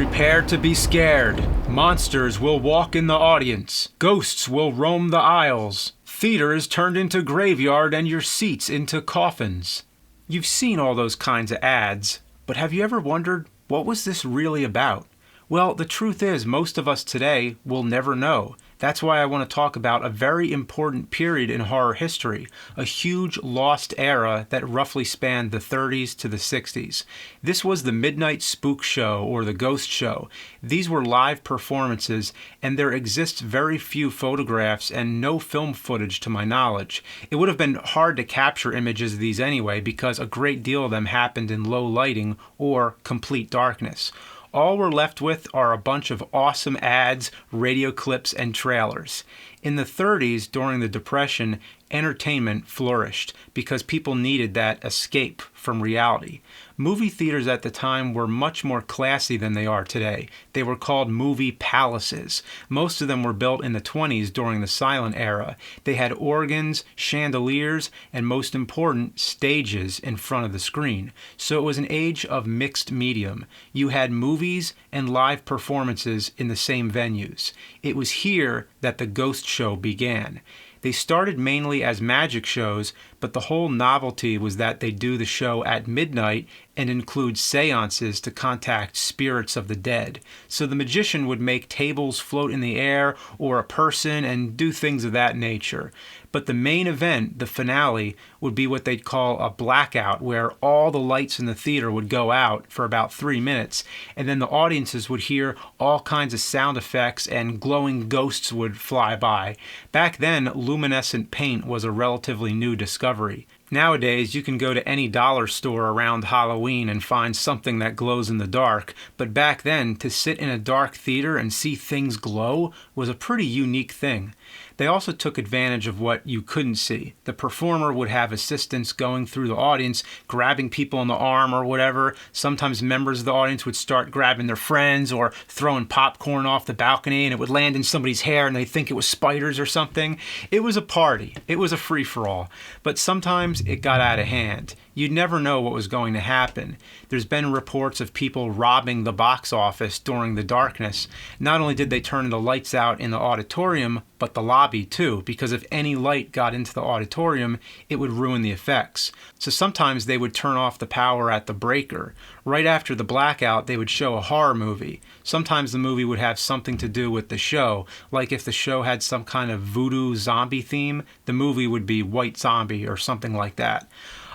Prepare to be scared. Monsters will walk in the audience. Ghosts will roam the aisles. Theater is turned into graveyard and your seats into coffins. You've seen all those kinds of ads, but have you ever wondered, what was this really about? Well, the truth is, most of us today will never know. That's why I want to talk about a very important period in horror history, a huge lost era that roughly spanned the 30s to the 60s. This was the Midnight Spook Show or the Ghost Show. These were live performances, and there exists very few photographs and no film footage to my knowledge. It would have been hard to capture images of these anyway because a great deal of them happened in low lighting or complete darkness. All we're left with are a bunch of awesome ads, radio clips, and trailers. In the 30s, during the Depression, entertainment flourished because people needed that escape from reality. Movie theaters at the time were much more classy than they are today. They were called movie palaces. Most of them were built in the 20s during the silent era. They had organs, chandeliers, and most important, stages in front of the screen. So it was an age of mixed medium. You had movies and live performances in the same venues. It was here that the Ghost Show began. They started mainly as magic shows, but the whole novelty was that they do the show at midnight and include seances to contact spirits of the dead. So the magician would make tables float in the air or a person and do things of that nature. But the main event, the finale, would be what they'd call a blackout, where all the lights in the theater would go out for about 3 minutes, and then the audiences would hear all kinds of sound effects and glowing ghosts would fly by. Back then, luminescent paint was a relatively new discovery. Nowadays, you can go to any dollar store around Halloween and find something that glows in the dark, but back then, to sit in a dark theater and see things glow was a pretty unique thing. They also took advantage of what you couldn't see. The performer would have assistants going through the audience, grabbing people on the arm or whatever. Sometimes members of the audience would start grabbing their friends or throwing popcorn off the balcony, and it would land in somebody's hair and they'd think it was spiders or something. It was a party. It was a free-for-all. But sometimes it got out of hand. You'd never know what was going to happen. There's been reports of people robbing the box office during the darkness. Not only did they turn the lights out in the auditorium, but the lobby too, because if any light got into the auditorium, it would ruin the effects. So sometimes they would turn off the power at the breaker. Right after the blackout, they would show a horror movie. Sometimes the movie would have something to do with the show, like if the show had some kind of voodoo zombie theme, the movie would be White Zombie or something like that.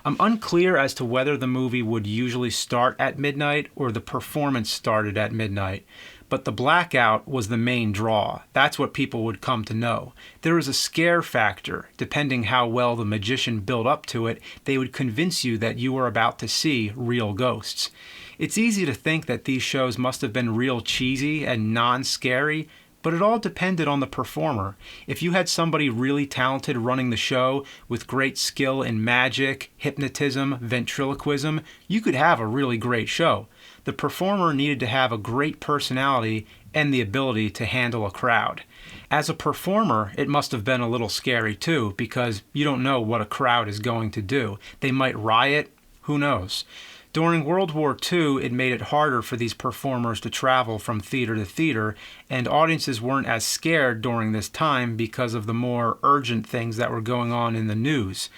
I'm unclear as to whether the movie would usually start at midnight or the performance started at midnight, but the blackout was the main draw. That's what people would come to know. There was a scare factor. Depending how well the magician built up to it, they would convince you that you were about to see real ghosts. It's easy to think that these shows must have been real cheesy and non-scary, but it all depended on the performer. If you had somebody really talented running the show with great skill in magic, hypnotism, ventriloquism, you could have a really great show. The performer needed to have a great personality and the ability to handle a crowd. As a performer, it must have been a little scary too, because you don't know what a crowd is going to do. They might riot, who knows? During World War II, it made it harder for these performers to travel from theater to theater, and audiences weren't as scared during this time because of the more urgent things that were going on in the news.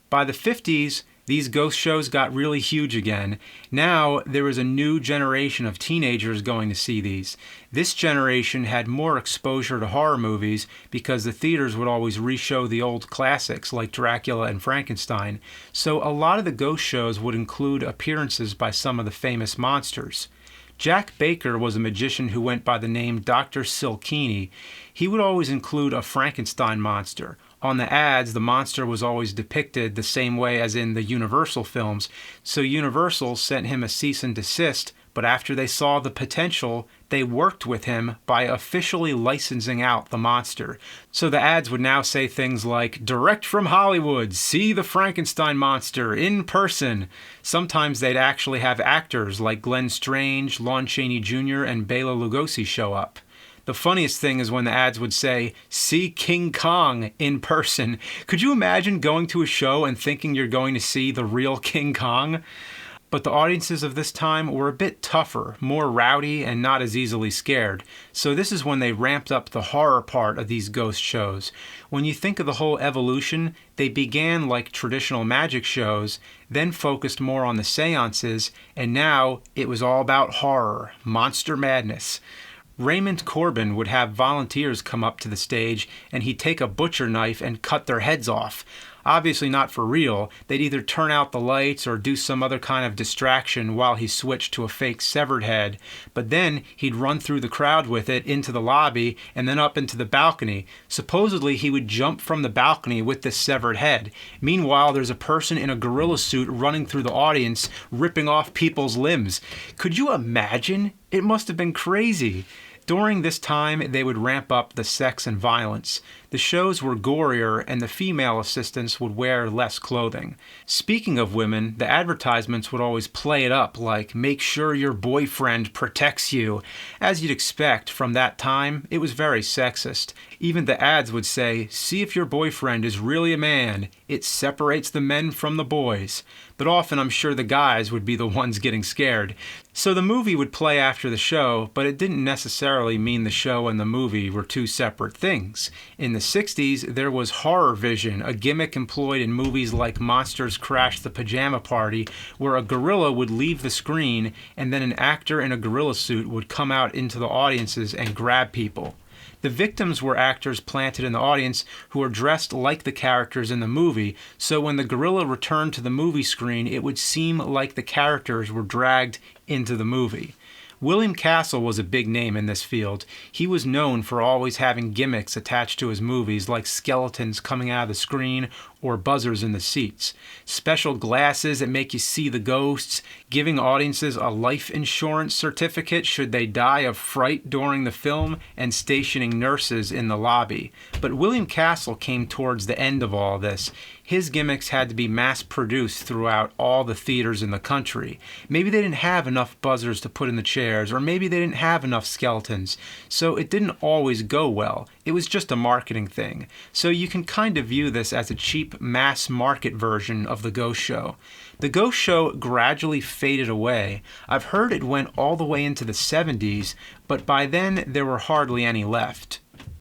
By the 50s, these ghost shows got really huge again. Now, there was a new generation of teenagers going to see these. This generation had more exposure to horror movies because the theaters would always re-show the old classics like Dracula and Frankenstein. So a lot of the ghost shows would include appearances by some of the famous monsters. Jack Baker was a magician who went by the name Dr. Silkini. He would always include a Frankenstein monster. On the ads, the monster was always depicted the same way as in the Universal films, so Universal sent him a cease and desist, but after they saw the potential, they worked with him by officially licensing out the monster. So the ads would now say things like, "Direct from Hollywood, see the Frankenstein monster in person." Sometimes they'd actually have actors like Glenn Strange, Lon Chaney Jr., and Bela Lugosi show up. The funniest thing is when the ads would say, "See King Kong in person." Could you imagine going to a show and thinking you're going to see the real King Kong? But the audiences of this time were a bit tougher, more rowdy, and not as easily scared. So this is when they ramped up the horror part of these ghost shows. When you think of the whole evolution, they began like traditional magic shows, then focused more on the seances, and now it was all about horror, monster madness. Raymond Corbin would have volunteers come up to the stage, and he'd take a butcher knife and cut their heads off. Obviously not for real. They'd either turn out the lights or do some other kind of distraction while he switched to a fake severed head. But then he'd run through the crowd with it into the lobby and then up into the balcony. Supposedly he would jump from the balcony with this severed head. Meanwhile, there's a person in a gorilla suit running through the audience, ripping off people's limbs. Could you imagine? It must have been crazy. During this time, they would ramp up the sex and violence. The shows were gorier, and the female assistants would wear less clothing. Speaking of women, the advertisements would always play it up like, "Make sure your boyfriend protects you." As you'd expect from that time, it was very sexist. Even the ads would say, "See if your boyfriend is really a man. It separates the men from the boys." But often I'm sure the guys would be the ones getting scared. So the movie would play after the show, but it didn't necessarily mean the show and the movie were two separate things. In the 60s, there was horror vision, a gimmick employed in movies like Monsters Crash the Pajama Party, where a gorilla would leave the screen and then an actor in a gorilla suit would come out into the audiences and grab people. The victims were actors planted in the audience who were dressed like the characters in the movie, so when the gorilla returned to the movie screen, it would seem like the characters were dragged into the movie. William Castle was a big name in this field. He was known for always having gimmicks attached to his movies, like skeletons coming out of the screen or buzzers in the seats. Special glasses that make you see the ghosts, giving audiences a life insurance certificate should they die of fright during the film, and stationing nurses in the lobby. But William Castle came towards the end of all this. His gimmicks had to be mass-produced throughout all the theaters in the country. Maybe they didn't have enough buzzers to put in the chairs, or maybe they didn't have enough skeletons, so it didn't always go well. It was just a marketing thing. So you can kind of view this as a cheap mass-market version of the ghost show. The ghost show gradually faded away. I've heard it went all the way into the 70s, but by then there were hardly any left.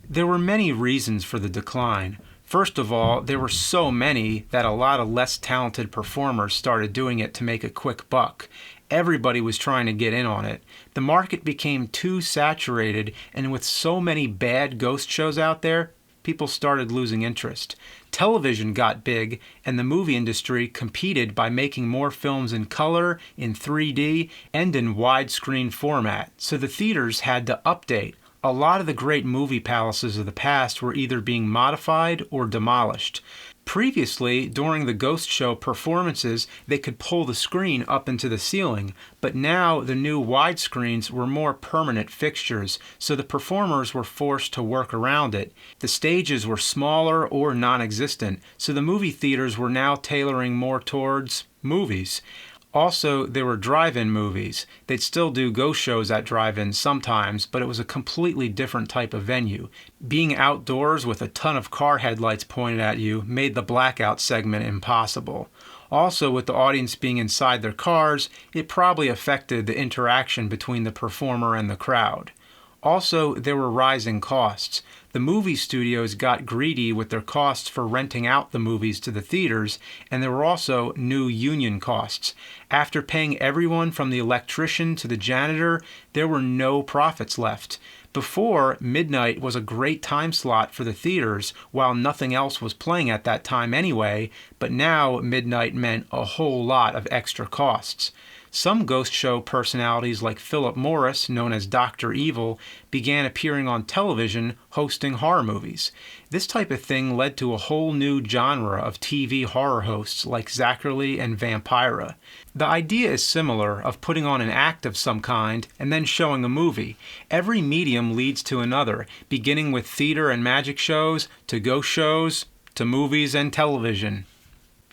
There were many reasons for the decline. First of all, there were so many that a lot of less talented performers started doing it to make a quick buck. Everybody was trying to get in on it. The market became too saturated, and with so many bad ghost shows out there, people started losing interest. Television got big, and the movie industry competed by making more films in color, in 3D, and in widescreen format, so the theaters had to update. A lot of the great movie palaces of the past were either being modified or demolished. Previously, during the ghost show performances, they could pull the screen up into the ceiling, but now the new widescreens were more permanent fixtures, so the performers were forced to work around it. The stages were smaller or non-existent, so the movie theaters were now tailoring more towards movies. Also, there were drive-in movies. They'd still do ghost shows at drive-ins sometimes, but it was a completely different type of venue. Being outdoors with a ton of car headlights pointed at you made the blackout segment impossible. Also, with the audience being inside their cars, it probably affected the interaction between the performer and the crowd. Also, there were rising costs. The movie studios got greedy with their costs for renting out the movies to the theaters, and there were also new union costs. After paying everyone from the electrician to the janitor, there were no profits left. Before, midnight was a great time slot for the theaters, while nothing else was playing at that time anyway, but now midnight meant a whole lot of extra costs. Some ghost show personalities like Philip Morris, known as Dr. Evil, began appearing on television hosting horror movies. This type of thing led to a whole new genre of TV horror hosts like Zachary and Vampira. The idea is similar, of putting on an act of some kind and then showing a movie. Every medium leads to another, beginning with theater and magic shows, to ghost shows, to movies and television.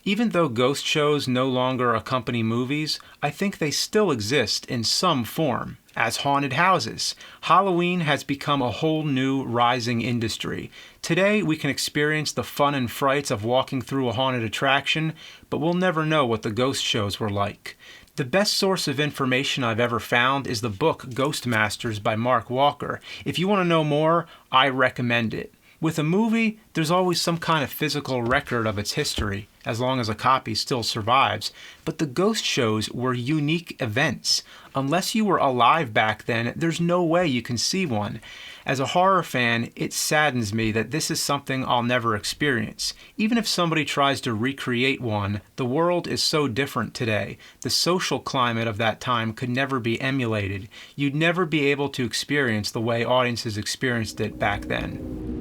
Even though ghost shows no longer accompany movies, I think they still exist in some form, as haunted houses. Halloween has become a whole new rising industry. Today we can experience the fun and frights of walking through a haunted attraction, but we'll never know what the ghost shows were like. The best source of information I've ever found is the book Ghost Masters by Mark Walker. If you want to know more, I recommend it. With a movie, there's always some kind of physical record of its history, as long as a copy still survives. But the ghost shows were unique events. Unless you were alive back then, there's no way you can see one. As a horror fan, it saddens me that this is something I'll never experience. Even if somebody tries to recreate one, the world is so different today. The social climate of that time could never be emulated. You'd never be able to experience the way audiences experienced it back then.